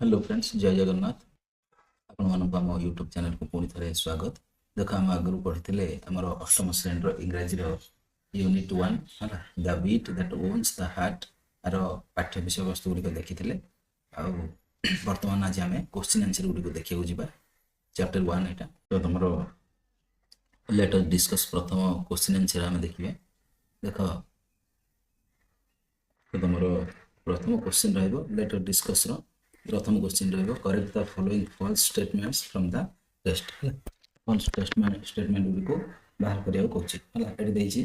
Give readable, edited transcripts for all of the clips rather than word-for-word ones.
Hello friends, जय जगन्नाथ। आपण मानक आम यूट्यूब चैनल को पुणी थे स्वागत। देख आम आगु पढ़ी आमर अष्टम श्रेणी इंग्राजी यूनिट 1 है the beat that owns the heart आर पाठ्य विषय वस्तु गुड़िक देखी बर्तमान आज आम क्वेश्चन आंसर गुड़िक देखा जा चैप्टर 1 यहाँ तो तुम लेट अस डिस्कस प्रथम क्वेश्चन आंसर आम देखिए। देख तो तुम प्रथम क्वेश्चन लेट अस डिस्कस प्रथम question correct the following false statements from the test. False statement गुड़ी बाहर करने कहूँ ये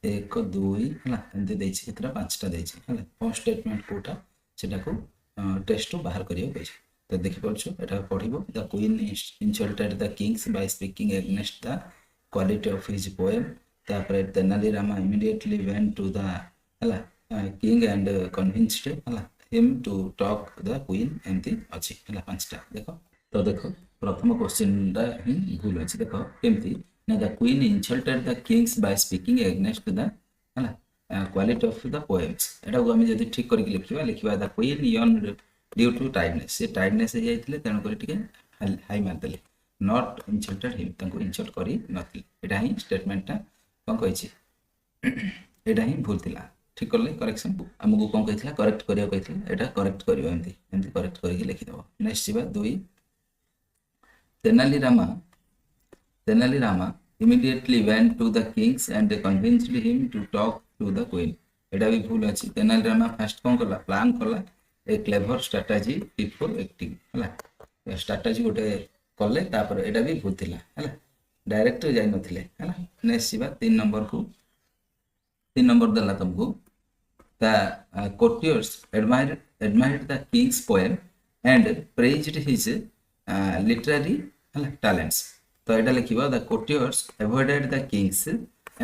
एक दुई है एमती केतटा पांचटा है फर्स्ट स्टेटमेंट कोटा से टेस्ट बाहर करने कही तो देखिए पढ़ the queen insulted the kings by speaking against the quality of his poem. तापर Tenalirama immediately went to the king and convinced him to talk the queen एमती अच्छी है पांचटा देख तो देख प्रथम क्वेश्चन ही भूल अच्छी देख केमती ना the queen insulted the kings by speaking against the quality of the poems एटा को हम जदी ठीक करके लिखिबा द क्वीन यन ड्यू टू टाइडनेस से टाइडनेस हो जाइथिले तेन करी टिके हाई मार देले नॉट इंसल्टेड हिम तांको इंसल्ट करी नथिले एटा ही स्टेटमेंट कोन कहिछि एटा ही भूल थिला ठीक कर करेक्शन आमको कौन कही करेक्ट करिया कही करेक्ट करियो एमती करेक्ट करके लिखिदेव। नेक्स्ट जीवा दुई Tenali Rama immediately went to the kings and convinced him to talk to the queen एटा भी भूल अच्छी तेनालीरामा फास्ट कौन कला प्लान कला ए क्लेवर स्ट्रेटजी बिफोर एक्टिंग है स्ट्रेटजी गोटे कले तापर एटा भी भूल थिला है डायरेक्ट जाई नथिले है। नेक्स्ट जीवा 3 नंबर देला तुमको the courtiers admired the king's poem and praised his literary talents तो एटा लिखिबा the courtiers avoided the kings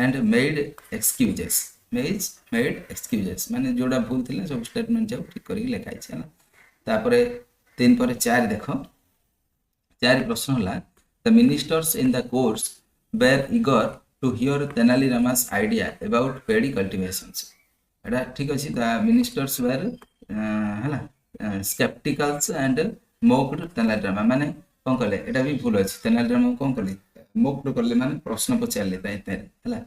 and made excuses माने जोड़ा भूल थिला सब स्टेटमेंट जाऊ ठीक करी लिखाइ छै तापर 3 पर 4 देखो 4 प्रश्न होला the ministers in the courts were eager to hear Tenali Rama's idea about paddy cultivations एटा ठीक अछि द मिनिस्टर्स वेर हला स्केप्टिकल्स एंड मोक्ड तेनालीरामा माने कोन कले एटा भी भूल अछि तेनालीरामा कोन कले मोक्ड करले माने प्रश्न पचारले ताइते हला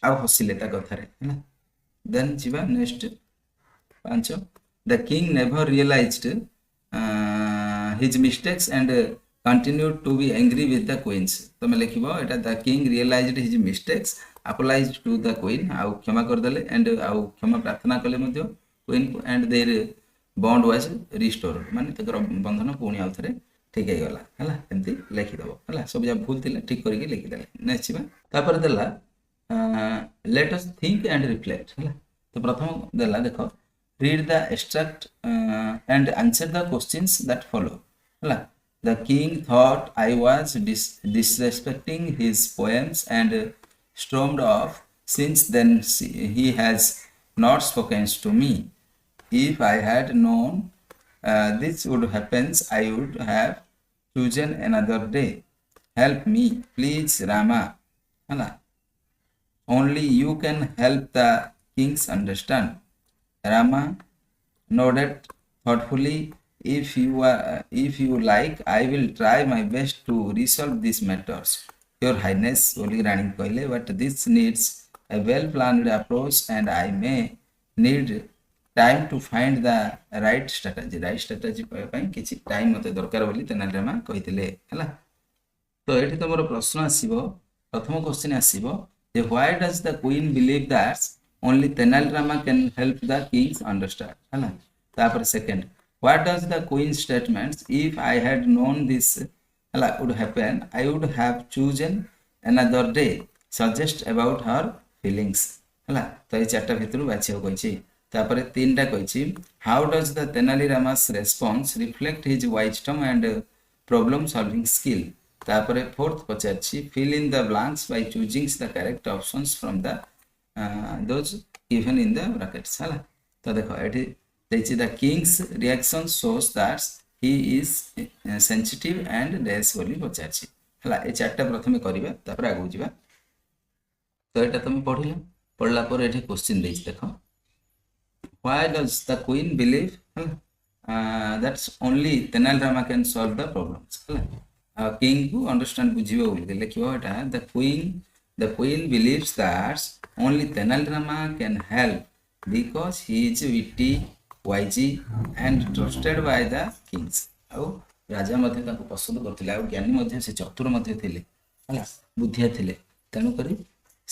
आ हसिले ता कथारे हला देन जीवा next 5 the king never realised his mistakes and continued to be angry with the queens तमे लिखिबो एटा the king realised his mistakes apologized to the queen आउ क्षमा कर देले एंड आउ क्षमा प्रार्थना कले मध्य queen and their bond was restored माने तकर बंधन पुणी आउ थरे ठीक हे गला हला एमती लिखि दबो हला सब जा भूल थिले ठीक करके लिखि देले नेक्स्ट छिबा तापर देला let us think and reflect हला तो प्रथम देला देखो read the extract and answer the questions that follow हला the king thought I was disrespecting his poems and stormed off. Since then he has not spoken to me. If I had known this would happen, I would have chosen another day. Help me, please, Rama. Only you can help the kings understand. Rama nodded thoughtfully. If you like, I will try my best to resolve these matters. Your Highness, Oli Rani कहले, but this needs a well-planned approach, and I may need time to find the right strategy. Right strategy ପାଇଁ କିଛି time मते दरकार बोली तेनालीरामा कहितले हला तो एठी तमरो प्रश्न आसीबो प्रथम क्वेश्चन आसीबो जे why does the queen believe that only Tenali can help the kings understand हला तापर second what does the queen statements if I had known this would happen I would have chosen another day suggest about her feelings हला तो ये चारटा भितरु बाछियो कहिछि तापर तीनटा कहिछि how does the Tenali Rama's response reflect his wisdom and problem solving skill तापर fourth पचाछि fill in the blanks by choosing the correct options from the those given in the brackets हला तो देखो एठी the king's reaction shows that he is sensitive and dash बोली पचाछि हला ए चारटा प्रथमे करिबा तापर आगु जिबा तो एटा तुम पढ़ला पर एठी क्वेश्चन देछि देखो why does the queen believe that's only Tenali Rama can solve the problems ହେଲା king କୁ understand ବୁଝିବ ବୋଲି ଲେଖିବ ଏଟା the queen believes that only Tenali Rama can help because he is witty wise and trusted by the kings ଆଉ ରାଜା ମଧ୍ୟ ତାଙ୍କୁ ପସନ୍ଦ କରୁଥିଲେ ଆଉ ଜ୍ଞାନୀ ମଧ୍ୟ ସେ ଚତୁର ମଧ୍ୟ ଥିଲେ ହେଲା ବୁଦ୍ଧିଆ ଥିଲେ ତେଣୁ କରି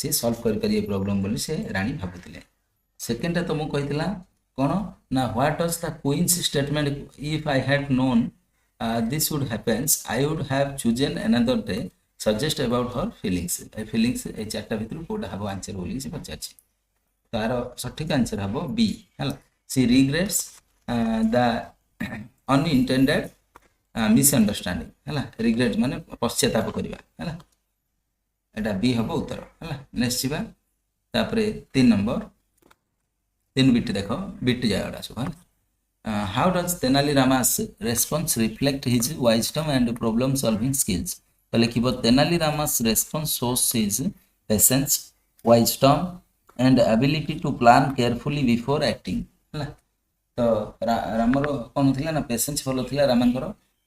ସେ ସଲ୍ଭ କରିପାରିବେ ପ୍ରୋବ୍ଲେମ ବୋଲି ସେ ରାଣୀ ଭାବୁଥିଲେ ସେକେଣ୍ଡଟା ତ ମୁଁ କହିଥିଲା କ'ଣ ନା what does the queens statement if I had known this would happens I would have chosen another day suggest about her feelings ଏ ଫିଲିଙ୍ଗସ୍ ଏ ଚାରିଟା ଭିତରୁ କୋଉଟା ହେବ ଆନ୍ସର ବୋଲି ସେ ପଚାରିଛି ତାର ସଠିକ ଆନ୍ସର ହେବ ବି ହେଲା she regrets the unintended misunderstanding ହେଲା ରିଗ୍ରେଟ୍ ମାନେ ପଶ୍ଚାତାପ କରିବା ହେଲା ଏଟା ବି ହେବ ଉତ୍ତର ହେଲା ନେକ୍ସଟ ଯିବା ତାପରେ 3 ନମ୍ବର 3 ବିଟ୍ ଦେଖ ବିଟ୍ ଜାଗାଟା ସବୁ ହେଲା how does Tenali Rama's response reflect his wisdom and problem solving skills ତ ଲେଖିବ Tenali Rama's response shows his patience wisdom and ability to plan carefully before acting ହେଲା ତ ରାମର କ'ଣ ଥିଲା ନା ପେସେନ୍ସ ଭଲ ଥିଲା ରାମଙ୍କର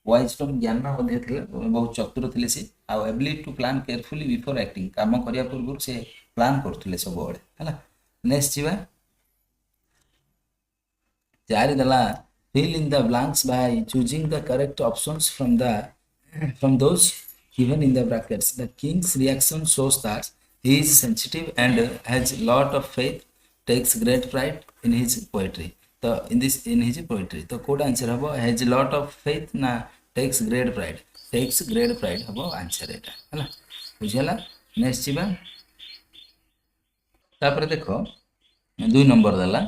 ୱାଇଜଡମ୍ ଜ୍ଞାନ ମଧ୍ୟ ଥିଲା ବହୁତ ଚତୁର ଥିଲେ ସେ ଆଉ ability to plan carefully before acting କାମ କରିବା ପୂର୍ବରୁ ସେ ପ୍ଲାନ୍ କରୁଥିଲେ ସବୁବେଳେ ହେଲା ନେକ୍ସଟ ଯିବା ଚାରି ଦେଲା fill in the blanks by choosing the correct options from those given in the brackets the king's reaction shows that he is sensitive and has lot of faith takes great pride in his poetry तो in his poetry तो code answer हबो has lot of faith ना takes great pride हबो answer एटा हला बुझला next जीवा तापर देखो 2 नंबर दला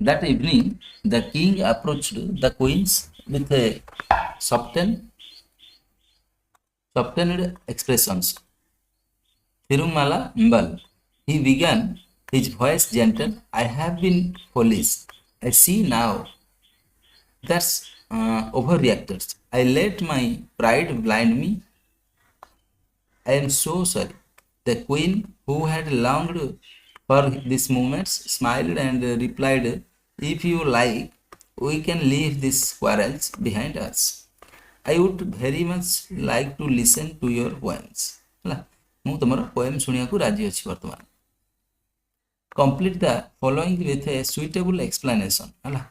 that evening the king approached the queens with a softened expressions Tirumala Mbal he began his voice gentle I have been foolish I see now that's overreacted I let my pride blind me I am so sorry the queen who had longed for these moments smiled and replied if you like we can leave these quarrels behind us I would very much like to listen to your poems ହେଲା ମୁଁ ତମର poem ଶୁଣିବାକୁ ରାଜି ଅଛି ବର୍ତ୍ତମାନ complete the following with a suitable explanation ହେଲା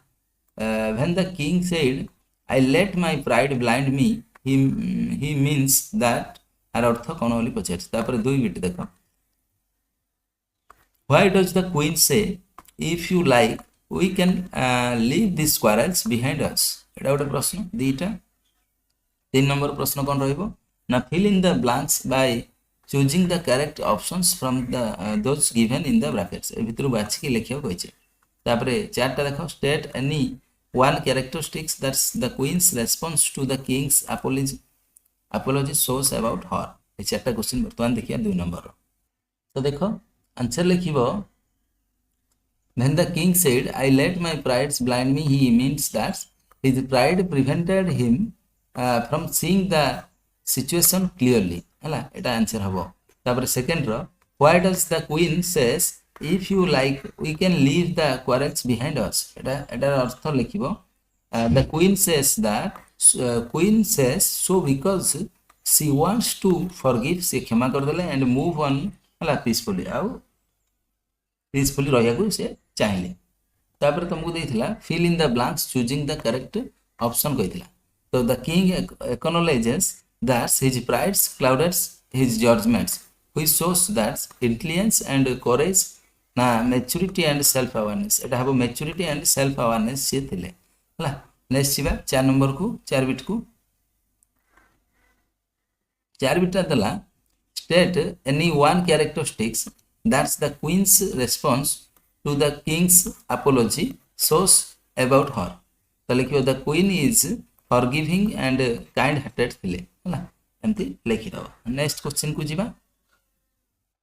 when the king said I let my pride blind me he means that आर अर्थ कौन बोली पचार तापर 2 बिट देखो why does the queen say if you like we can leave these quarrels behind us एटा गोटे प्रश्न दीटा 3 number प्रश्न कौन रहिबो ना fill in the blanks by choosing the correct options from those given in the brackets ए भितर बाछि के लिखियो कहिचे तापर चारटा देखो state any one characteristics that's the queen's response to the king's apology shows about her ए चारटा क्वेश्चन वर्तमान देखिया 2 number तो देखो आंसर लिखिबो when the king said I let my pride blind me he means that his pride prevented him from seeing the situation clearly हला एटा answer हबो तापर second row why does the queen says if you like we can leave the quarrels behind us Etah earth लिखिबो the queen says so because she wants to forgive से क्षमा कर देले and move on हला peacefully रहिया को से चाहिले तापर तुमको देथिला fill in the blanks choosing the correct option कहिथिला तो the king acknowledges that his pride clouded his judgments which shows that intelligence and courage ना maturity and self awareness एटा हबो maturity and self awareness से थिले हला next छिबा 4 number को 4 bit को 4 bit दला state any one characteristics that's the queen's response to the king's apology shows about her तो लिखियो the queen is forgiving and kind hearted थिले हला एमती लिखि दो नेक्स्ट क्वेश्चन को जिबा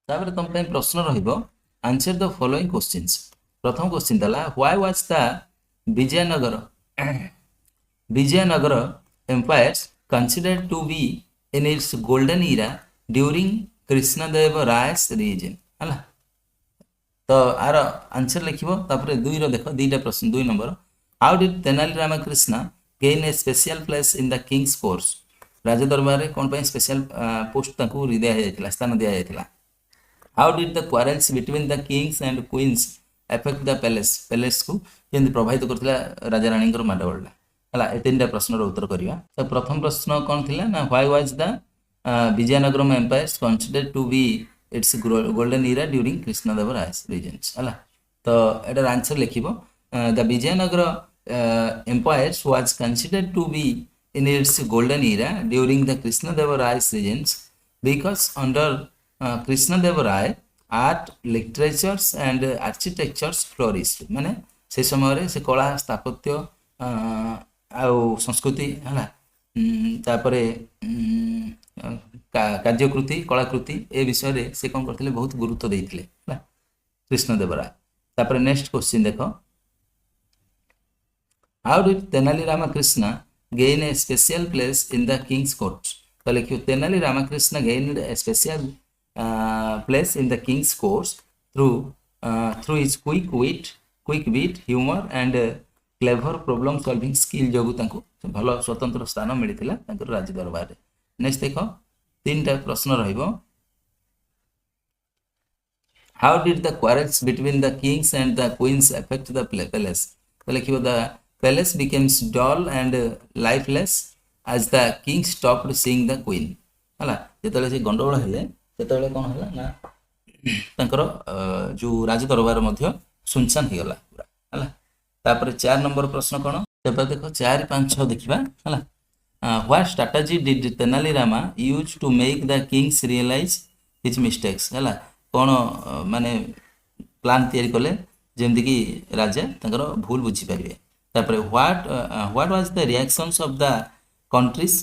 तापर तुम पे प्रश्न रहिबो आंसर द फॉलोइंग क्वेश्चंस प्रथम क्वेश्चन दला why was the Vijayanagara empire considered to be in its golden era during Krishnadeva Ray's reign हला तो आर आंसर लिखिबो तापर 2 रो देखो 2टा प्रश्न 2 number How did Tenali Ramakrishna gain a special place in the king's course? ରାଜ ଦରବାରରେ କ'ଣ ପାଇଁ special post ତାଙ୍କୁ ଦିଆଯାଇଥିଲା, ସ୍ଥାନ ଦିଆଯାଇଥିଲା? How did the quarrels between the kings and queens affect the palace? ପ୍ୟାଲେସକୁ କେମିତି ପ୍ରଭାବିତ କରିଥିଲା ରାଜା ରାଣୀଙ୍କର ମାଡ଼ଗୋଳଟା? ହେଲା, ଏ ତିନିଟା ପ୍ରଶ୍ନର ଉତ୍ତର କରିବା। ତ ପ୍ରଥମ ପ୍ରଶ୍ନ କ'ଣ ଥିଲା ନା, why was the Vijayanagaram empire considered to be its golden era during Krishnadeva Raya's reigns? ହେଲା, ତ ଏଟାର ଆନ୍ସର ଲେଖିବ, the Vijayanagara empire was considered to be in its golden era during the Krishnadeva Raya's reigns because under Krishnadeva Raya art, literatures and architectures flourished। ମାନେ ସେ ସମୟରେ ସେ କଳା, ସ୍ଥାପତ୍ୟ ଆଉ ସଂସ୍କୃତି ହେଲା, ତାପରେ କାର୍ଯ୍ୟକୃତି, କଳାକୃତି ଏ ବିଷୟରେ ସେ କ'ଣ କରିଥିଲେ, ବହୁତ ଗୁରୁତ୍ୱ ଦେଇଥିଲେ ହେଲା କୃଷ୍ଣଦେବ ରାୟ। ତାପରେ ନେକ୍ସଟ କ୍ୱେଶ୍ଚିନ୍ ଦେଖ, how did Tenali Ramakrishna gain a special place in the king's court? ତ ଲେଖିବ, Tenali Ramakrishna gained a special place in the king's court through his quick wit, humor and clever problem solving skill ଯୋଗୁଁ ତାଙ୍କୁ ଭଲ ସ୍ୱତନ୍ତ୍ର ସ୍ଥାନ ମିଳିଥିଲା ତାଙ୍କର ରାଜ ଦରବାରରେ। ନେକ୍ସଟ ଦେଖ, ତିନିଟା ପ୍ରଶ୍ନ ରହିବ। How did the quarrels between the kings and the queens affect the palace? ତ ଲେଖିବ, the palace becomes dull and lifeless as the king stopped seeing the queen। ହେଲା, ଯେତେବେଳେ ସେ ଗଣ୍ଡଗୋଳ ହେଲେ ସେତେବେଳେ କ'ଣ ହେଲା ନା, ତାଙ୍କର ଯେଉଁ ରାଜ ଦରବାର ମଧ୍ୟ ସୁନସାନ ହେଇଗଲା ପୁରା ହେଲା। ତାପରେ 4 ନମ୍ବର ପ୍ରଶ୍ନ କ'ଣ, ତେବେ ଦେଖ 4, 5, 6 ଦେଖିବା ହେଲା। What strategy did Tenali Rama use to make the kings realize his mistakes? ହେଲା, କ'ଣ ମାନେ ପ୍ଲାନ୍ ତିଆରି କଲେ ଯେମିତିକି ରାଜା ତାଙ୍କର ଭୁଲ ବୁଝିପାରିବେ। ତାପରେ what was the reactions of the country's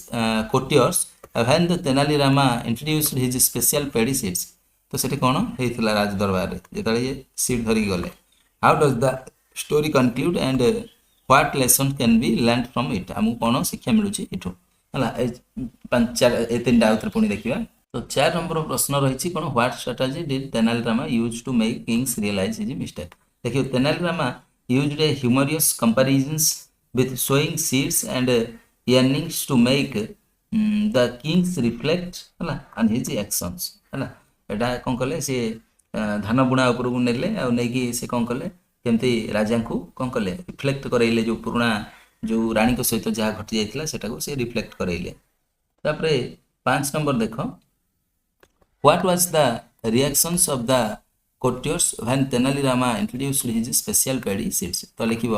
courtiers when the Tenali Rama introduced his special paddy seeds? ତ ସେଠି କ'ଣ ହେଇଥିଲା ରାଜ ଦରବାରରେ ଯେତେବେଳେ ଇଏ ସିଟ୍ ଧରିକି ଗଲେ? How does the story conclude and what lesson can be learned from it? ଆମକୁ କ'ଣ ଶିକ୍ଷା ମିଳୁଛି ଏଠୁ ହେଲା। ଏ ତିନିଟା ଆଉଥରେ ପୁଣି ଦେଖିବା। ତ 4 ନମ୍ବର ପ୍ରଶ୍ନ ରହିଛି କ'ଣ, what strategy did Tenali Rama use to make kings realize his mistake? ଦେଖିବ, Tenali Rama used a humorous comparisons with sowing seeds and yearnings to make the kings reflect ହେଲା on his actions। ହେଲା, ଏଇଟା କ'ଣ କଲେ, ସେ ଧାନ ବୁଣା ଉପରକୁ ନେଲେ, ଆଉ ନେଇକି ସେ କ'ଣ କଲେ, କେମିତି ରାଜାଙ୍କୁ କ'ଣ କଲେ, ରିଫ୍ଲେକ୍ଟ କରେଇଲେ, ଯେଉଁ ପୁରୁଣା ଯେଉଁ ରାଣୀଙ୍କ ସହିତ ଯାହା ଘଟି ଯାଇଥିଲା ସେଟାକୁ ସେ ରିଫ୍ଲେକ୍ଟ କରେଇଲେ। ତାପରେ 5 ନମ୍ବର ଦେଖ, what was the reactions of the courtiers when Tenali Rama introduced his special paddy seeds? ତ ଲେଖିବ,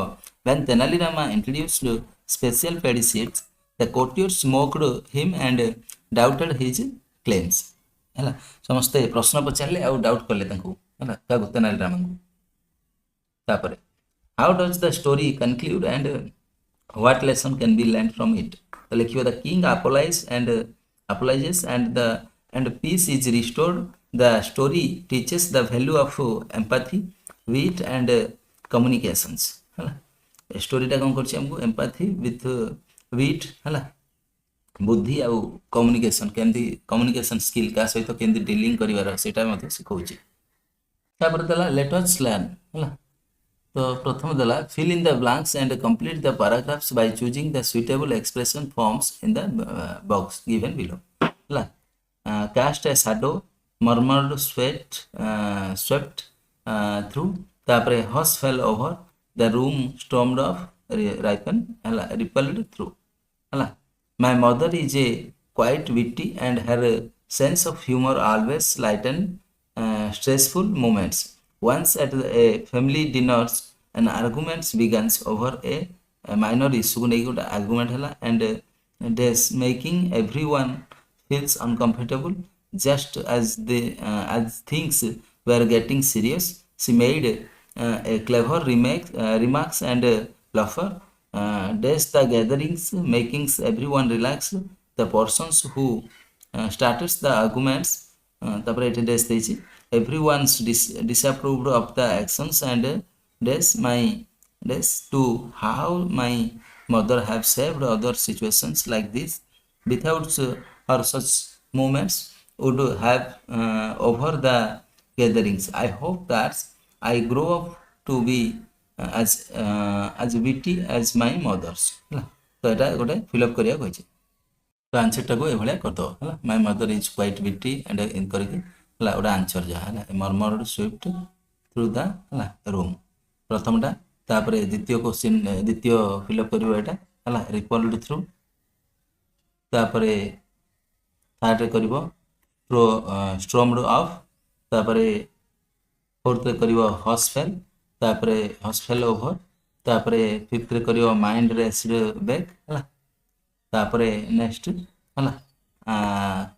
when Tenali Rama introduced special paddy seeds, the courtiers mocked him and doubted his claims। ହେଲା, ସମସ୍ତେ ପ୍ରଶ୍ନ ପଚାରିଲେ ଆଉ doubt କଲେ ତାଙ୍କୁ ହେଲା, କାହାକୁ, ତେନାଲି ରାମାଙ୍କୁ। ତାପରେ how does the story conclude and what lesson can be learned from it? ତ ଲେଖିବ, the king apologizes and peace is restored. The story teaches the value of empathy, wit and communications। ହେଲା, ଷ୍ଟୋରିଟା କ'ଣ କରୁଛି ଆମକୁ, empathy with wit ହେଲା, ବୁଦ୍ଧି ଆଉ communication, କେମିତି କମ୍ୟୁନିକେସନ୍ ସ୍କିଲ୍, କାହା ସହିତ କେମିତି ଡିଲିଂ କରିବାର ସେଇଟା ମଧ୍ୟ ଶିଖଉଛି। ତାପରେ ଦେଲା let us learn ହେଲା। ତ ପ୍ରଥମ ଦେଲା fill in the blanks and complete the paragraphs by choosing the suitable expression forms in the box given below। ହେଲା, cast a shadow, murmured, swept through, ତାପରେ hush fell over, the room stormed off, ripened ହେଲା, repelled through ହେଲା। My mother is a quite witty and her sense of humor always lightened stressful moments. Once at a family dinners, an argument begins over a minor issue ନେଇକି ଗୋଟେ argument ହେଲା and thus making everyone feels uncomfortable. Just as things were getting serious, she made a clever remarks and laugher. Dash the gatherings, making everyone relax. The persons who started the arguments, ତାପରେ ଏଠି dash ଦେଇଛି, everyone's disapproved of the actions and dash to how my mother have saved other situations like this without her such moments would have over the gatherings. I hope that I grow up to be as witty as my mothers ହେଲା ତ ଏଟା ଗୋଟେ fill up କରିବାକୁ କହିଛି ତ ଆନ୍ସରଟାକୁ ଏଭଳିଆ କରିଦେବ ହେଲା my mother is quite witty and in କରିକି ହେଲା ଗୋଟେ ଆନ୍ସର ଯାହା ହେଲା ମର୍ମର ସୁଇଫ୍ଟ ଥ୍ରୁ ଦ ହେଲା ରୁମ୍ ପ୍ରଥମଟା ତାପରେ ଦ୍ୱିତୀୟ କ୍ୱେଶ୍ଚିନ୍ ଦ୍ୱିତୀୟ ଫିଲ୍ ଅପ୍ କରିବ ଏଇଟା ହେଲା ରିପଲ୍ଡ ଥ୍ରୁ ତାପରେ ଥାର୍ଡ଼ରେ କରିବ ଷ୍ଟ୍ରମ୍ଡ ଅଫ୍ ତାପରେ फोर्थ करिवो हॉस्पेल तापरे हॉस्पेल ओवर तापरे फिफ्थ रे करिवो माइंड रेस्ड बैक हला तापरे नेक्स्ट हला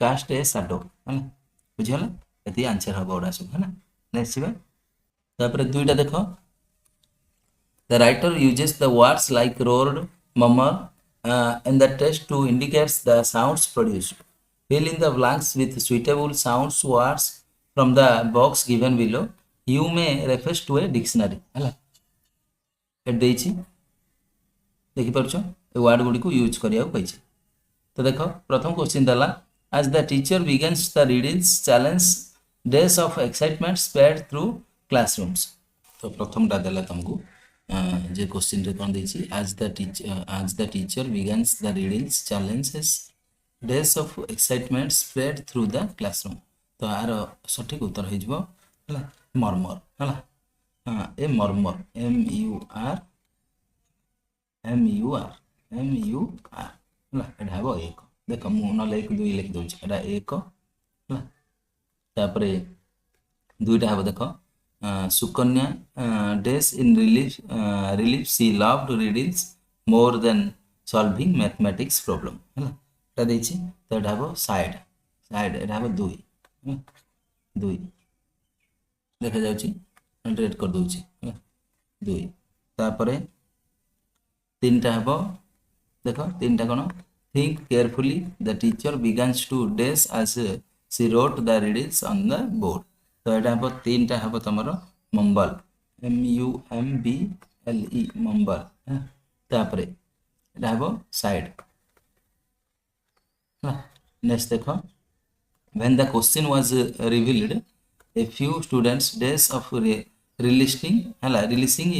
कास्ट ए शैडो हला बुझियला एती आंसर हबो ओडा सब हला नेक्स्ट छिबा तापरे दुईटा देखो the writer uses the words like roared murmur in the text to indicates the sounds produced fill in the blanks with suitable sounds words from the box given below you may refer to a dictionary हला eight देछि देखि परछो a word गुडी को use करिया कहछि तो देखो प्रथम question दला as the teacher begins the readings challenge days of excitement spread through classrooms तो प्रथम दा देला तुमको जे क्वेश्चन रे कोन देछि as the teacher begins the readings challenges days of excitement spread through the classroom तो आर सठिक उत्तर हो जिवो हला मर्मर हला हां ए मर्मर MUR हला एटा हबो एक देखो मु न लेख दुई लिख दउछ एटा एक हला तापरे दुईटा हबो देखो Sukanya days in relief she loved readings more than solving mathematics problem हला एटा देछि तो एटा हबो साइड एटा हबो दुई दुई देखा जाउची रेड कर दउची दुई तापरे तीनटा हबो देखो तीनटा कोन think carefully the teacher begins to dash as she wrote the readings on the board तो एटा हबो तीनटा हबो तमरो मम्बल MUMBLE मम्बल तापरे एटा हबो साइड नेक्स्ट देखो when the question was revealed a few students days of releasing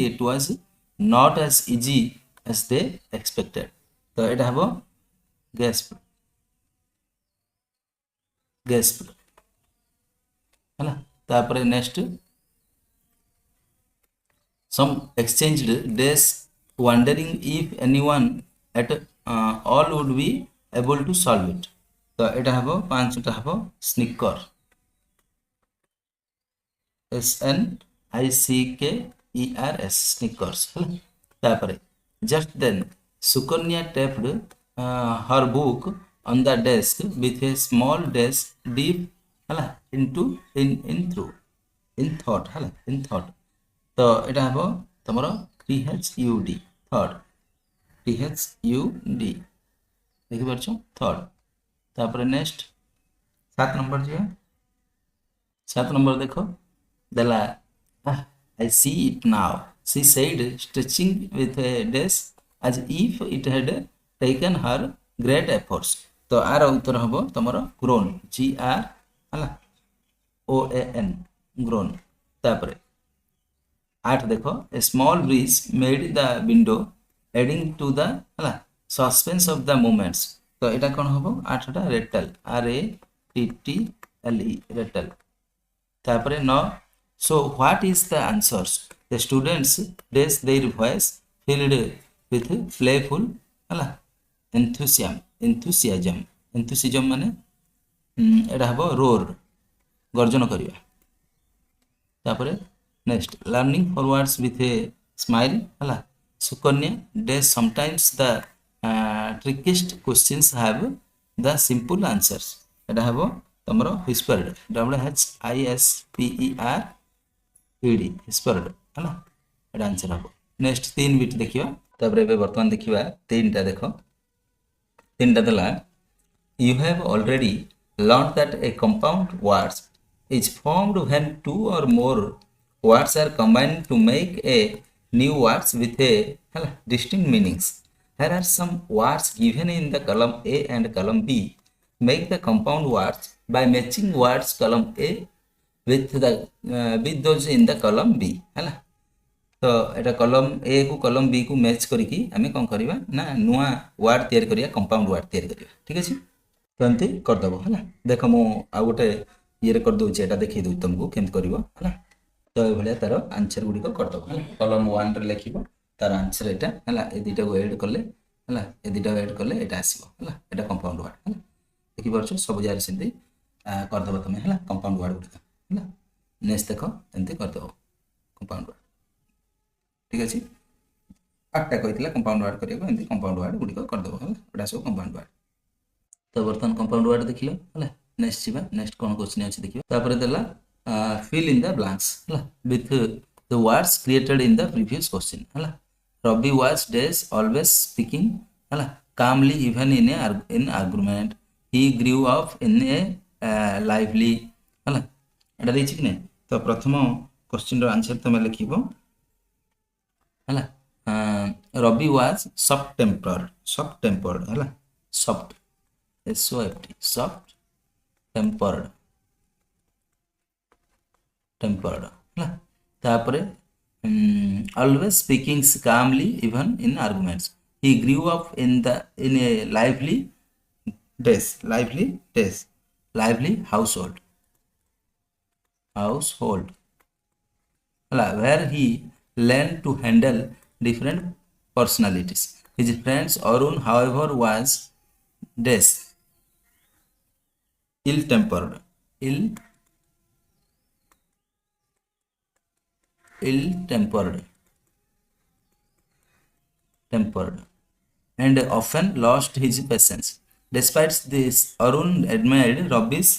it was not as easy as they expected तो एटा हबो gasp हला तापरे next some exchanged days wondering if anyone at all would be able to solve it तो एटा हबो पांचटा हबो sneaker SNICKERS sneakers तापरे just then Sukanya tapped her book on the desk with a small dash deep into in thought तो एटा हबो तमरो THUD thought THUD देखि परछो thought तापरे next 7 number जे 7 number देखो दला I see it now she said stretching with a dash as if it had taken her great efforts तो are उत्तर हबो तमरो grown GR हला OAN grown तापरे 8 देखो a small breeze made the window adding to the हला suspense of the moments तो एटा कोन हबो 8टा Ratle RATTLE Ratle तापरे 9 so what is the answers the students dash their voice filled with playful हला enthusiasm माने एटा हबो रोर गर्जन करिया तापरे next learning forwards with a smile हला Sukanya dash sometimes the trickiest questions have the simple answers एटा हबो तमरो whispered WHISPERED whispered हला एटा answer हबो नेक्स्ट 3 बिट देखियो तबरे बे वर्तमान देखिबा तीनटा देखो तीनटा दला you have already learned that a compound words is formed when two or more words are combined to make a new words with a distinct meanings. Here are some words given in the column A and column B. Make the compound words by matching words column A with those in the column B. तो एटा कलम ए को कलम B को match करिकी आमे कोन करबा ना नुआ वर्ड तयार करिया कंपाउंड वर्ड तयार करिया ठीक अछि तो एमती कर दबो हला देखो मु आ गोटे ये रे कर दउ छी एटा देखि दउ तुमको केमत करबो हला तो ए भलिया तार आंसर गुडी को कर दबो हला कलम 1 रे लिखिबो तार आंसर एटा हला ए दिटा को ऐड करले हला ए दिटा ऐड करले एटा आसीबो हला एटा कंपाउंड वर्ड हला देखि परछो सब जार सेंती कर दबो तमे हला कंपाउंड वर्ड गुडी हला नेक्स्ट देखो एमती कर दबो कंपाउंड वर्ड ठीक अछि आठटा कहितला कंपाउंड वर्ड करियो एमती कंपाउंड वर्ड गुडी को कर दबो हला एटा सब कंपाउंड वर्ड तो बर्तमान कंपाउंड वर्ड देखिलो हला नेक्स्ट जीवा नेक्स्ट कोन क्वेश्चन अछि देखियो तापर देला fill in the blanks हला with the words created in the previous question हला Ravi was days always speaking हला calmly even in argument he grew up in a lively हला एटा देछि कि नै तो प्रथम क्वेश्चन रो आंसर तमे लिखिबो हला Ravi was soft tempered हला soft soft soft tempered हला तापरे always speaking calmly even in arguments he grew up in a lively household हला where he learned to handle different personalities his friends Arun however was dash ill-tempered ill-tempered and often lost his patience. Despite this, Arun admired Ravi's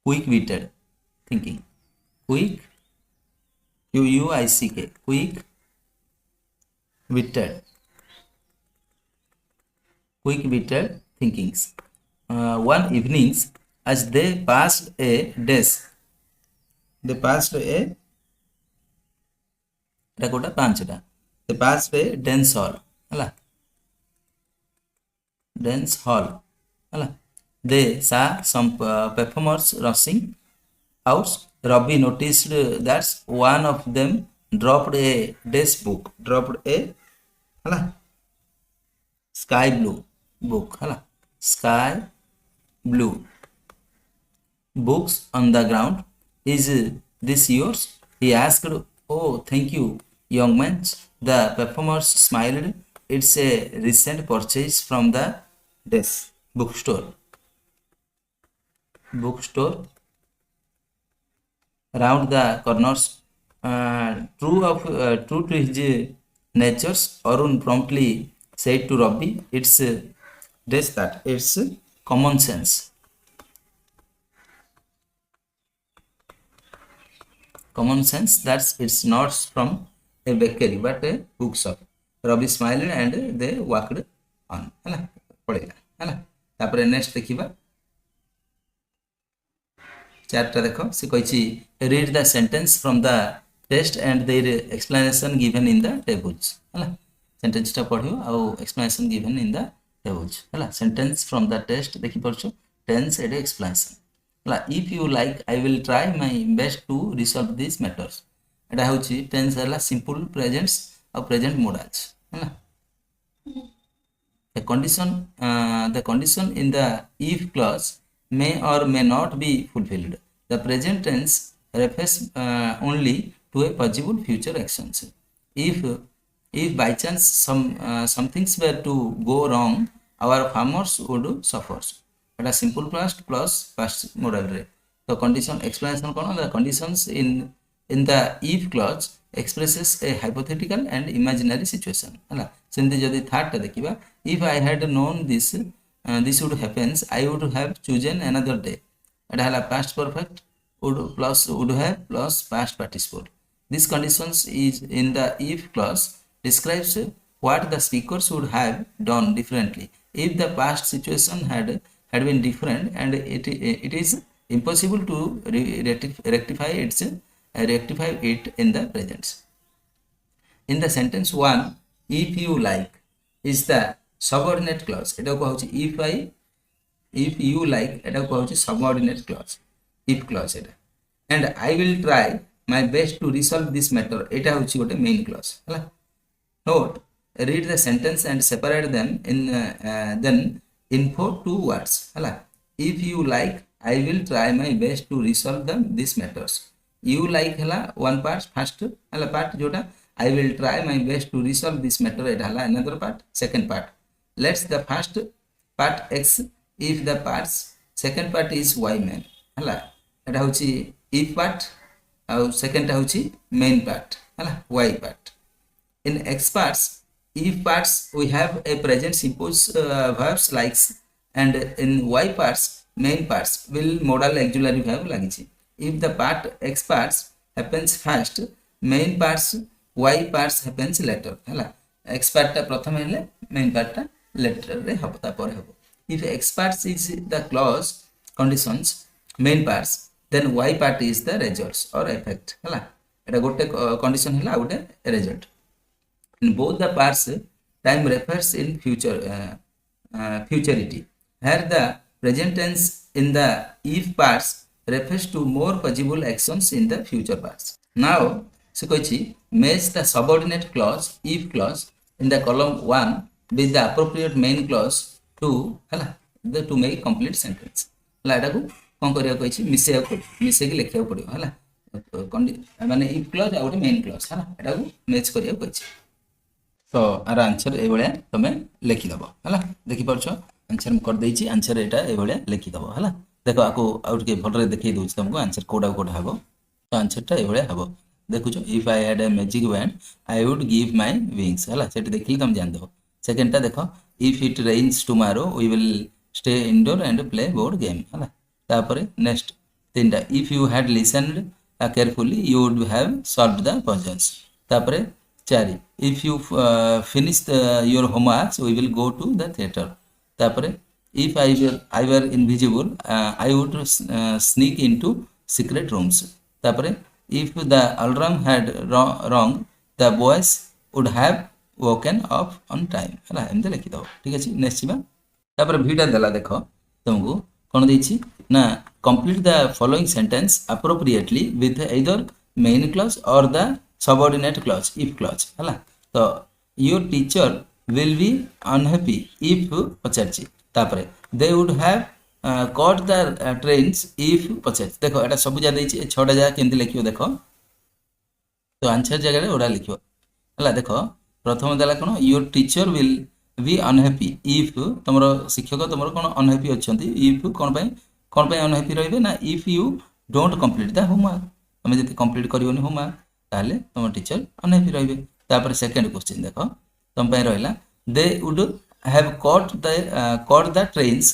quick-witted thinking. Quick-witted thinkings. One evenings, as they passed a desk, they passed a dance hall halla they saw some performers rushing out Ravi noticed that one of them dropped a halla sky blue book halla sky blue books on the ground. Is this yours? He asked. Oh, thank you, young man. The performers smiled. It's a recent purchase from the bookstore around the corners. True to his natures, Arun promptly said to Ravi, "It's it's common sense." That it's not from a bakery but a bookshop. Ravi smiled and they walked on hela पड़ेगा हला तापर next देखिबा चार्टटा देखो से कहिछि read the sentence from the text and their explanation given in the tables हला sentence टा पढियो आ explanation given in the tables हला सेंटेंस फ्रॉम द टेक्स्ट देखि परछो tense and explanation if you like I will try my best to resolve these matters एटा होची tense हला simple presents और प्रेजेंट मोड अछि हला the condition in the if clause may or may not be fulfilled the present tense refers only to a possible future actions if by chance some things were to go wrong our farmers would suffer Etah simple past plus past modal रे तो condition explanation cone the conditions in the if clause expresses a hypothetical and imaginary situation हला सेंति जदी third टा देखिबा if I had known this would happens I would have chosen another day एटा हला past perfect would have plus past participle this conditions is in the if clause describes what the speakers would have done differently if the past situation had been different and it is impossible to rectify it in the present. In the sentence 1 if you like is the subordinate clause eta ko hochi if you like eta ko hochi subordinate clause if clause eta and I will try my best to resolve this matter एटा होची गोटे main clause हला note read the sentence and separate them in then info two words हला if you like I will try my best to resolve them these matters you like हला one part first हला part जोटा I will try my best to resolve this matter एटा हला another part second part let's the first part x if the parts second part is y main हला एटा होची if part और second होची main part हला y part in x parts if parts we have a present simple verbs likes and in y parts main parts will modal auxiliary verb lagichi if the part x parts happens first main parts y parts happens later hala x part ta prathame hele main part ta later re habo ta pore habo if x parts is the clause conditions main parts then y part is the results or effect hala eta gote condition hela gote result in both the parts time refers in futurity here the present tense in the if parts refers to more possible actions in the future parts now se koichi match the subordinate clause if clause in the column 1 with the appropriate main clause to hala to make complete sentence hala eta ko kon kariya koichi मिसे के लिखिया पड़ियो hala माने if clause आ गोटे main clause hala eta को match करिया कोइछि तो our answer A भले तमे लिखि दबो हला देखि परछो आंसर म कर देछि आंसर एटा ए भले लिखि दबो हला देखो आको आउट के भलरे देखि दोछि तुमको आंसर कोडा कोड हबो तो आंसर ता ए भले हबो देखुछो if I had a magic wand I would give my wings हला सेट देखि तुम जान दो सेकंड ता देखो if it rains tomorrow we will stay indoor and play board game हला तापरे नेक्स्ट तीनटा if you had listened carefully you would have solved the puzzles तापरे 4 if you finish your homework we will go to the theater tapare if I were invisible I would sneak into secret rooms tapare if the alarm had wrong the boys would have woken up on time hala एमते लिखि दो ठीक अछि next बा tapare Bhita देला देखो तुमको कोन देछि ना complete the following sentence appropriately with either main clause or the subordinate clause if clause hala तो your teacher will be unhappy if पचारछि तापरे they would have caught the trains if पचारछि देखो एटा सब जा देछि छटा जा केंति लिखियो देखो तो आंसर जगह रे ओडा लिखियो हला देखो प्रथम देला कोन your teacher will be unhappy if तमरो शिक्षक तमरो कोन unhappy अछंती if कोन पय unhappy रहबे ना if you don't complete the homework तमे जति कंप्लीट करियोनी होमवर्क ताले तुम टीचर अनहैप्पी रहिबे तापर सेकंड क्वेश्चन देखो तुम पय रहला they would have caught the trains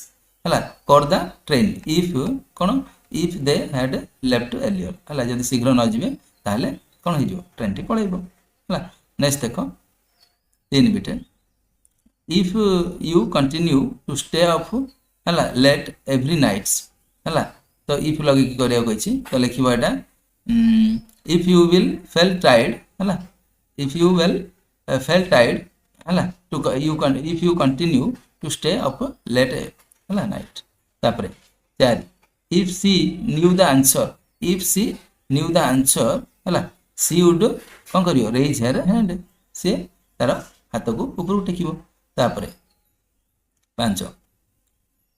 हला कॉट द ट्रेन इफ कोन if they had left earlier हला जदी शीघ्र न जिवे ताले कोन हो जिवो ट्रेन टी पळेइबो हला नेक्स्ट देखो तीन बिटे if you continue to stay up हला लेट एवरी नाइट्स हला तो इफ लगे की करिया कहछि तो लिखिबो एटा if you will felt tired hala if you will felt tired hala to if you continue to stay up late hala night tapare 4 if she knew the answer if she knew the answer hala she would kon kariyo raise her hand se तार हाथ को ऊपर टेकिबो तापरे 5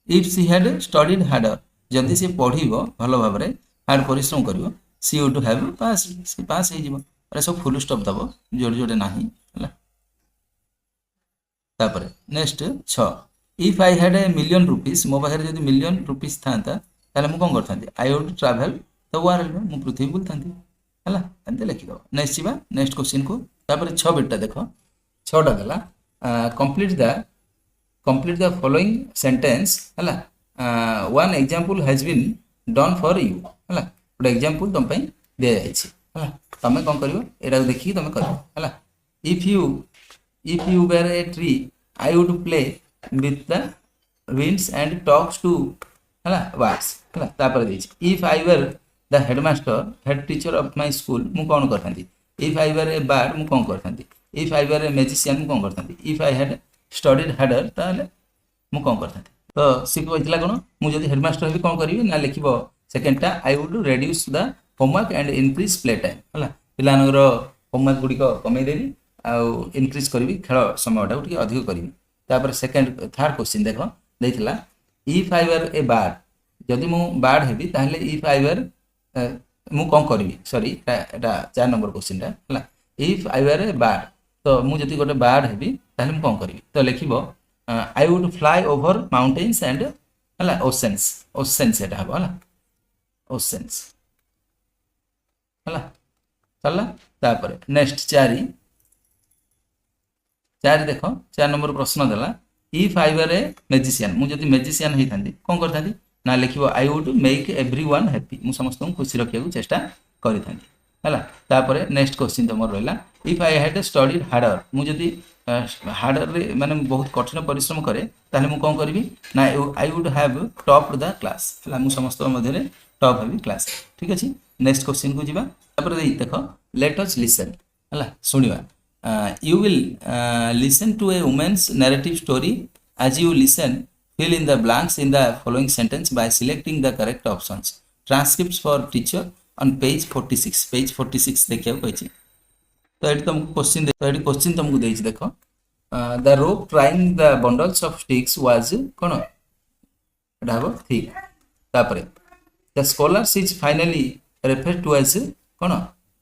if she had studied harder जदी से पढिबो भलो भाबरे hard परिश्रम करियो सी would have passed सी पास हे जिवो अरे सब फुल स्टॉप दबो जोड़े जोड़े नाही हला तापरे next 6 if I had a million rupees मो पाखरे जदी मिलियन रुपीस थांता ताले मु कोन करथांती I would travel the world मु पृथ्वी बुलथांती हला अंते लिखि दो नेक्स्ट बा नेक्स्ट क्वेश्चन को तापरे 6 बेटा देखो 6 टा गला कंप्लीट द फॉलोइंग सेंटेंस हला one example has been done for you हला गोटे एग्जांपल तुम पे दे जाइछि हला तमे कोन करियो एटा देखि तमे करियो हला if you were a tree I would play with the winds and talks to हला birds हला तापर देछि if I were the headmaster head teacher of my school मु कोन करथांती if I were a bird मु कोन करथांती if I were a magician मु कोन करथांती if I had studied harder ताले मु कोन करथांती तो सिक होइतला कोन मु जदी हेडमास्टर हेबी कोन करिवि ना लिखिबो सेकंड टा I would reduce the homework and increase play time है पिलानଙ୍କର होमवर्क गुड़िक कमेदेवी आउ इनक्रीज करी खेल समयटा टे अधिक करी तापर सेकेंड थर्ड क्वेश्चन देख देइथिला if I were a bird जदि मु बार्ड हेबी ताहले इफ आई वर मु कौन करी सॉरी एटा 4 नंबर क्वेश्चन है if I were a bird तो मु जदि गोटे बार्ड हेबी ताहले मु कौन करी तो लिखिबो I would fly over mountains and है ओशेन्स ओशेन्स एटा हबो है ओशेन्स है चलला तापर नेक्स्ट 4 देख 4 नंबर प्रश्न देला if I were A magician मु जदि मैजिशियन होई थांदी कोन कर थांदी ना लिखिबो I would make everyone happy मु समस्त को खुशी रखिया को चेष्टा करि थांदी हला तापर नेक्स्ट क्वेश्चन तमर रहला if I had studied harder मु जदि हार्डर रे माने बहुत कठिन परिश्रम करे ताले मु कोन करबी ना I would have topped the class हला मु समस्त मध्य रे टॉप हेबी क्लास ठीक अछि नेक्स्ट क्वेश्चन को जिबा तापर देखो लेट अस लिसन हला सुनिबा you will listen to a woman's narrative story as you listen fill in the blanks in the following sentence by selecting the correct options transcripts for teacher on page 46 देखियो कहछि तो eighty तुमको question तुमको देछि देखो the rope tying the bundles of sticks was कोन एटा हो ठीक तापरे the scholars is finally referred to as cone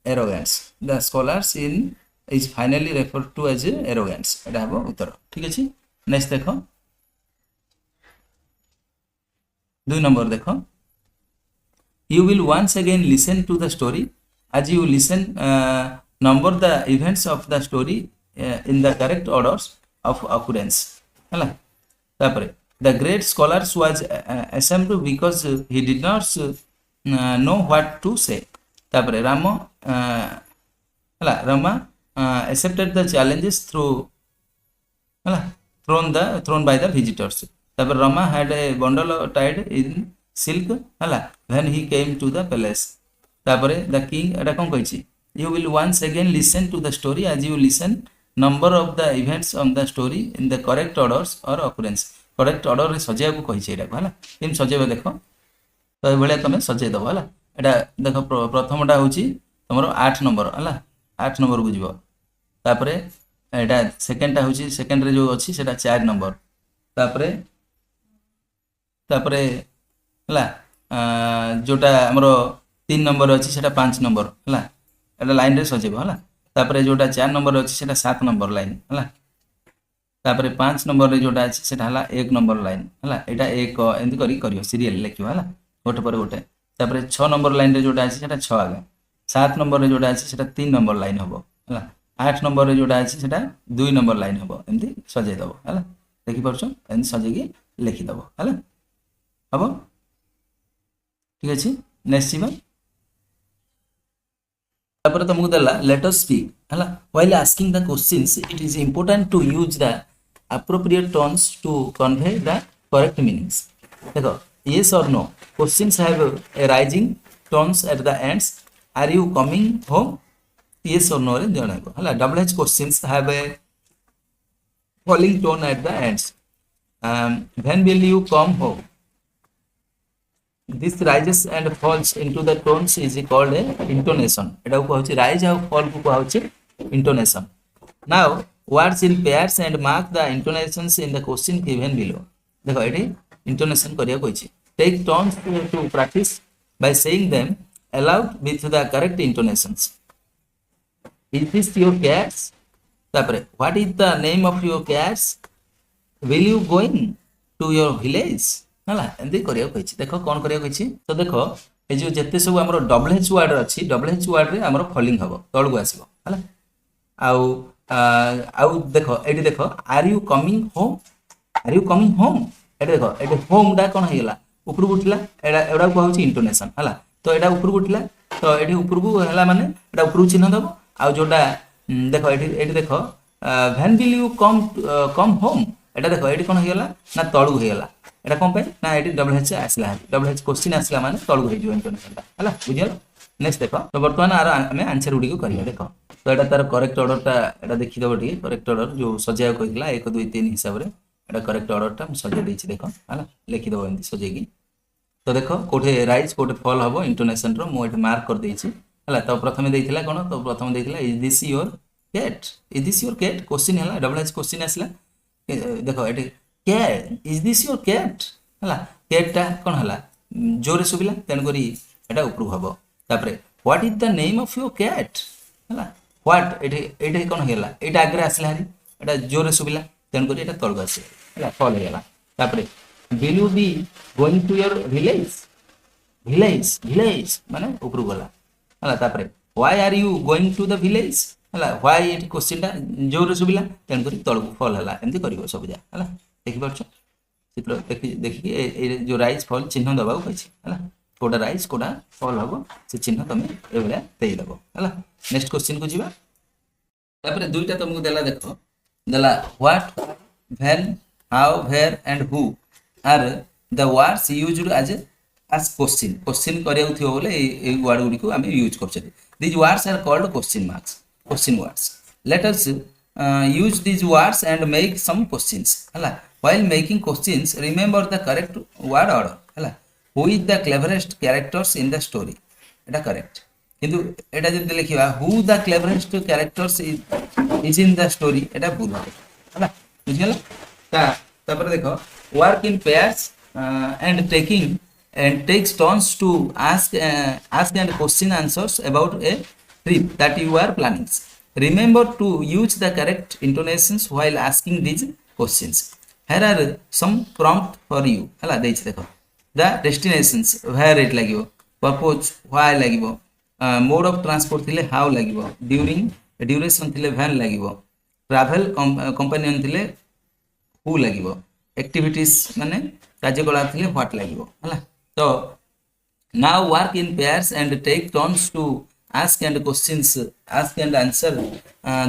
arrogance the scholars is finally referred to as arrogance एटा हबो उत्तर ठीक अछि नेक्स्ट देखो 2 नंबर देखो you will once again listen to the story as you listen number the events of the story in the correct orders of occurrence हला तापरे the great scholar was ashamed because he did not know what to say तापरे राम हला Rama accepted the challenges thrown by the visitors तापर Rama had a bundle tied in silk हला when he came to the palace तापर the king Etah cone कहछि you will once again listen to the story as you listen number of the events on the story in the correct orders or occurrence correct order रे सजेया को कहछि एटा हला केम सजेबे देखो तो ए भले तमे सजे दबो हला एटा देखो प्रथमटा होछि तमरो 8 नंबर हला 8 नंबर बुझिबो तापरे एटा सेकंड टा होची सेकंड रे जो अछि सेटा 4 नंबर तापरे हला जोटा हमरो 3 नंबर अछि सेटा 5 नंबर हला एटा लाइन रे सजेबो हला तापरे जोटा 4 नंबर अछि सेटा 7 नंबर लाइन हला तापरे 5 नंबर रे जोटा अछि सेटा हला 1 नंबर लाइन हला एटा एक एंती करी करियो सीरियल लिखियो हला गोटे पर गोटे तापरे 6 नंबर लाइन रे जोटा अछि सेटा 6 आगे 7 नंबर रे जोटा अछि सेटा 3 नंबर लाइन हबो हला 8 नंबर रे जोटा अछि सेटा 2 नंबर लाइन हबो एंती सजे दबो हला देखि परछो एंती सजे की लिखि दबो हला हबो ठीक अछि नेक्स्ट जीवा तापर तुमको देला लेट अस स्पीक हला while asking the questions it is important to use the appropriate tones to convey the correct meanings देखो yes or no questions have a rising tones at the ends are you coming home yes or no रे जणाइबो हला double H questions have a falling tone at the ends when will you come home this rises and falls into the tones is called a intonation एटा को होछि rise और fall को होछि intonation now words in pairs and mark the intonations in the question given below देखो eighty intonation करिया होछि take tones to practice by saying them aloud with the correct intonations is this your cats तापरे what is the name of your cats will you going to your village हला एंदी करिया होछि देखो कोन करिया होछि तो देखो ए जो जत्ते सब हमरो डबल एच वर्ड अछि डबल एच वर्ड रे हमरो फॉलिंग हबो तळगु आसीबो हला आउ देखो एटी देखो आर यू कमिंग होम एटी देखो एटी होम डा कोन हेला ऊपर उठला एडा को होछि इंटोनेशन हला तो एडा ऊपर उठला तो एटी ऊपर को हला माने एडा ऊपर चिन्ह दबो आ जोडा देखो एटी देखो when will you come home एटा देखो एटी कोन हेला ना तळगु हेला एटा कोन पे ना एटी डबल एच आसला डबल एच क्वेश्चन आसला माने तळगु हे जो इंटोनेशन हला बुझियो नेक्स्ट देखो तो वर्तमान आर हमें आंसर उडी को करिया देखो तो एटा तार करेक्ट ऑर्डर टा एटा देखि दबो ठीक करेक्ट ऑर्डर जो सजाय कहिला 1 2 3 हिसाब रे एटा करेक्ट ऑर्डर टा हम सजाय देछि देखो हला लिखि दबो एंती सजाय की तो देख कोठे राइज कोठे फॉल हम इंटोनेशन रो मु मार्क कर देछि हला। तो प्रथमे देइथिला कोन, तो प्रथमे देइथिला is this your cat, is this your cat question हला, डबल एच क्वेश्चन आसला। देखो एटी cat is this your cat हला, कैटटा कोन हला जोरे सुबिला तेन करी एटा उपरू हबो। तापरे what is the name of your cat हला, व्हाट एटी एटी कोन हेला एटा आगरे आसला हरी एटा जोरे सुबिला तेन करी एटा तळग आसे हला, फॉल हेला। तापरे will you be going to your village, village माने उपरू गला हला। तापरे why are you going to the village हला, why एटी क्वेश्चन टा जोरे सुबिला तेन करी तळग फॉल हला, एमती करिवो सब जा हला। देखि परछो चित्र देखि ए जो राइज फॉल चिन्ह दबाउ कहछि हला, कोडा राइज कोडा फॉल हबो से चिन्ह तमे ए बेला देई दबो हला। नेक्स्ट क्वेश्चन को जीवा। तापरे दुईटा तुमको देला, देखो देला what, when, how, where and who are the words used as question, question करिया थियो बोले ए वर्ड गुडी को हम यूज करछे। these words are called question marks, question words। let us use these words and make some questions हला। while making questions remember the correct word order हला। who is the cleverest characters in the story, Etah correct, किंतु एटा जदि लिखिबा who the cleverest characters is in the story एटा भूल हला, बुझियला। तापर देखो work in pairs and takes turns to ask and question answers about a trip that you are planning। remember to use the correct intonations while asking these questions। here are some prompt for you हला देछि, देखो the destinations where it लागिवो, purpose why लागिवो, mode of transport थिले how लागिवो, duration थिले when लागिवो, travel companion थिले who लागिवो, activities माने कार्यकलाप थिले what लागिवो हला। तो now work in pairs and take turns to ask and answer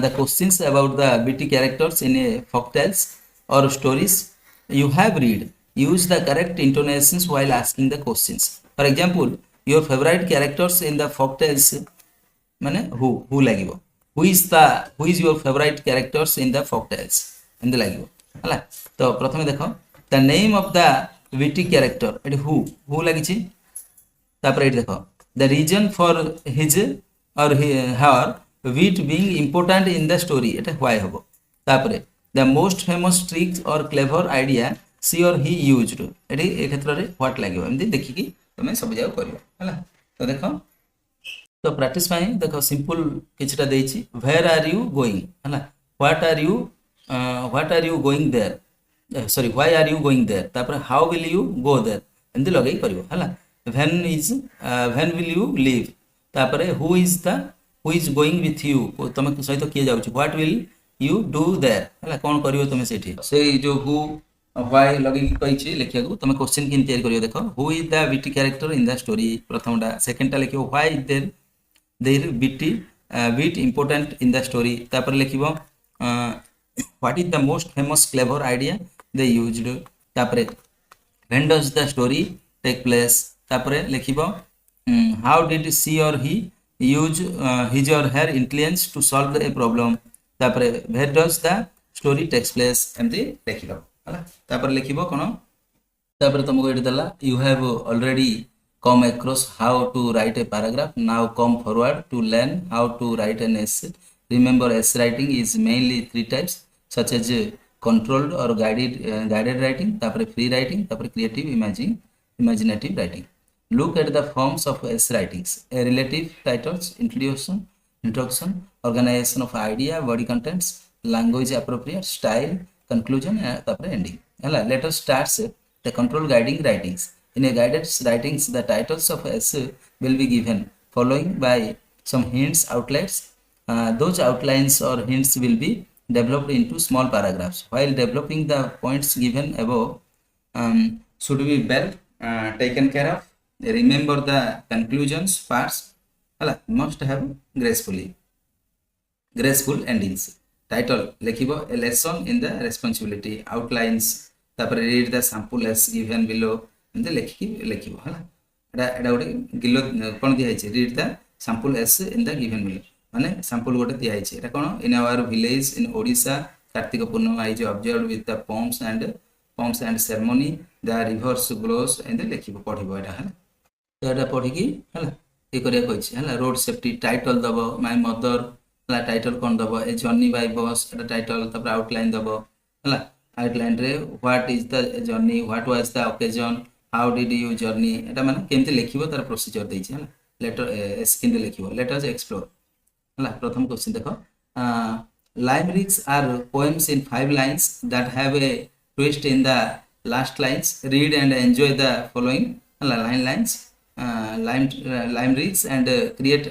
the questions about the witty characters in a folk tales or stories you have read। use the correct intonations while asking the questions। for example your favorite characters in the folk tales माने who लागिवो, who is your favorite characters in the folk tales एंद लागिवो हला। तो प्रथमे देखो the name of the witty character एटी हु लागिछि। तापर एटी देखो the reason for his or her wit being important in the story एटा व्हाई हबो। तापर the most famous trick or clever idea she or he used eighty ए क्षेत्र रे व्हाट लागिवो, एमती देखि कि तमे सब जाओ करबो हला। तो देखो तो प्रैक्टिस पाई देखो सिंपल किछटा देछि, वेयर आर यू गोइंग हला, what are you going there, sorry why are you going there, तापर how will you go there एमती लगे करिवो हला। when will you leave, तापर who is going with you तमे सहित किए जाउची, what will you do there हला, कोन करिवो तमे सेठी से जो who why लगे कहिछि लिखिया को तमे क्वेश्चन किन तैयार करियो। देखो who is the witty character in the story प्रथमटा, सेकंडटा लिखियो why is there wit important in the story, तापर लिखिबो what is the most famous clever idea they used, तापरे when does the story take place, तापरे लिखिबो how did she or he use his or her intelligence to solve a problem, तापरे where does the story takes place एमती लिखिबो हला। तापरे लिखिबो कोन, तापरे तुमको एठी दला you have already come across how to write a paragraph, now come forward to learn how to write an essay। remember essay writing is mainly three types such as controlled or guided writing, तापरे free writing, तापरे creative imaginative writing। look at the forms of essay writings, a relative titles, introduction, organization of idea, body contents, language appropriate, style, conclusion, तापरे ending हला। let us start the controlled guiding writings। in a guided writings the titles of essay will be given following by some hints, outlines। those outlines or hints will be developed into small paragraphs, while developing the points given above should be well taken care of। remember the conclusions parts hala must have graceful endings। title lekhibo a lesson in the responsibility, outlines tapare read the sample as given below ende lekhibo hala। एटा गोटे गिलो कोन दिया है, read the sample as in the given below माने sample गोटे दिया है एटा कोन in our village in Odisha Kartik Purnima is observed with the poms and pomps and ceremony, the rivers glows ଏମିତି ଲେଖିବ ପଢିବ ଏଟା ହେଲା। ତ ଏଟା ପଢିକି ହେଲା ଏ କରିବା କହିଛି ହେଲା। ରୋଡ ସେଫ୍ଟି ଟାଇଟଲ ଦବ ମାଇ ମଦର ହେଲା, ଟାଇଟଲ କଣ ଦବ ଏ ଜର୍ନି ବାଇ ବସ୍ ଏଟା ଟାଇଟଲ, ତାପରେ ଆଉଟଲାइन ଦବ ହେଲା। ଆଉଟଲାइन ରେ what is the journey, what was the occasion, how did you journey, एटा माने केमती लिखिबो तार प्रोसीजर देछि ହେଲା। लेटर एस केमती लिखिबो, लेट अस एक्सप्लोर ହେଲା। प्रथम क्वेश्चन देखो, limericks are poems in 5 lines that have a twist in the last lines, read and enjoy the following ହେଲା lines, limericks and create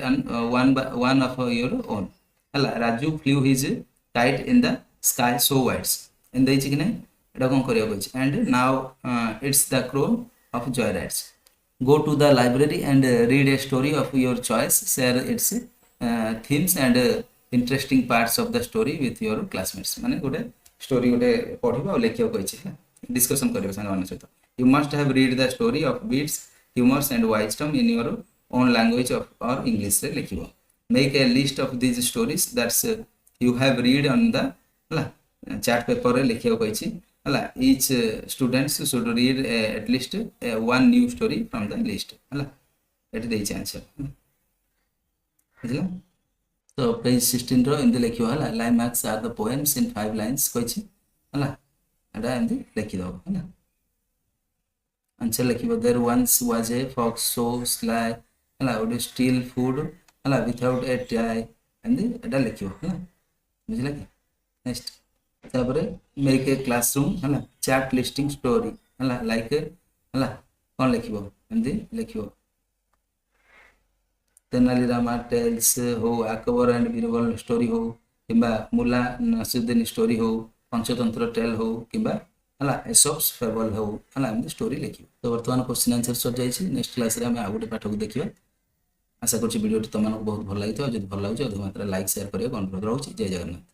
one of your own ହେଲା। Raju flew his kite in the sky so wide in ଦେଇଛି କି ନାହିଁ ଏଟା କଣ କରିବାକୁ କହିଛି। and now it's the crow of joyrides, go to the library and read a story of your choice, share its themes and interesting parts of the story with your classmates, ମାନେ ଗୋଟେ story ଗୋଟେ ପଢିବ ଆଉ ଲେଖିବାକୁ କହିଛି ହେଲା, discussion କରିବ ସାଙ୍ଗମାନଙ୍କ ସହିତ। you must have read the story of beats, humors and wisdom in your own language of or English ରେ ଲେଖିବ। make a list of these stories that you have read on the ହେଲା chart ପେପରରେ ଲେଖିବାକୁ କହିଛି ହେଲା। each students should read at least one new story from the list ହେଲା। ଏଠି ଦେଇଛି ଆନ୍ସର ବୁଝିଲା। ତ ପେଜ 16 ର ଏମିତି ଲେଖିବ ହେଲା। limericks are the poems in 5 lines କହିଛି ହେଲା। ଏଟା ଏମିତି ଲେଖିଦବ ହେଲା। आंसर लिखिबो there once was a fox so sly ହେଲା, would steal food ହେଲା without a tie, ଏମିତି ଏଟା ଲେଖିବ ହେଲା ବୁଝିଲା କି। ନେକ୍ସଟ ତାପରେ make a classroom ହେଲା chat listing story ହେଲା like ହେଲା କଣ ଲେଖିବ ଏମିତି ଲେଖିବ। तेनाली रामा टेल्स हो, अकबर एंड बीरबल स्टोरी हो, किंबा मुला नसरुद्दीन स्टोरी हो, पंचतंत्र टेल हो, किंबा हला एसॉप्स फेबल हो हला एमती स्टोरी लिखियो। तो वर्तमान क्वेश्चन आंसर सर जाइछि। नेक्स्ट क्लास रे हम आ गोटे पाठ को देखिबा। आशा करछि वीडियो तुम बहुत भल लागितो। जदि भल लागुछि अधिक मात्रा लाइक शेयर करियो अनुरोध रहउछि। जय जगन्नाथ।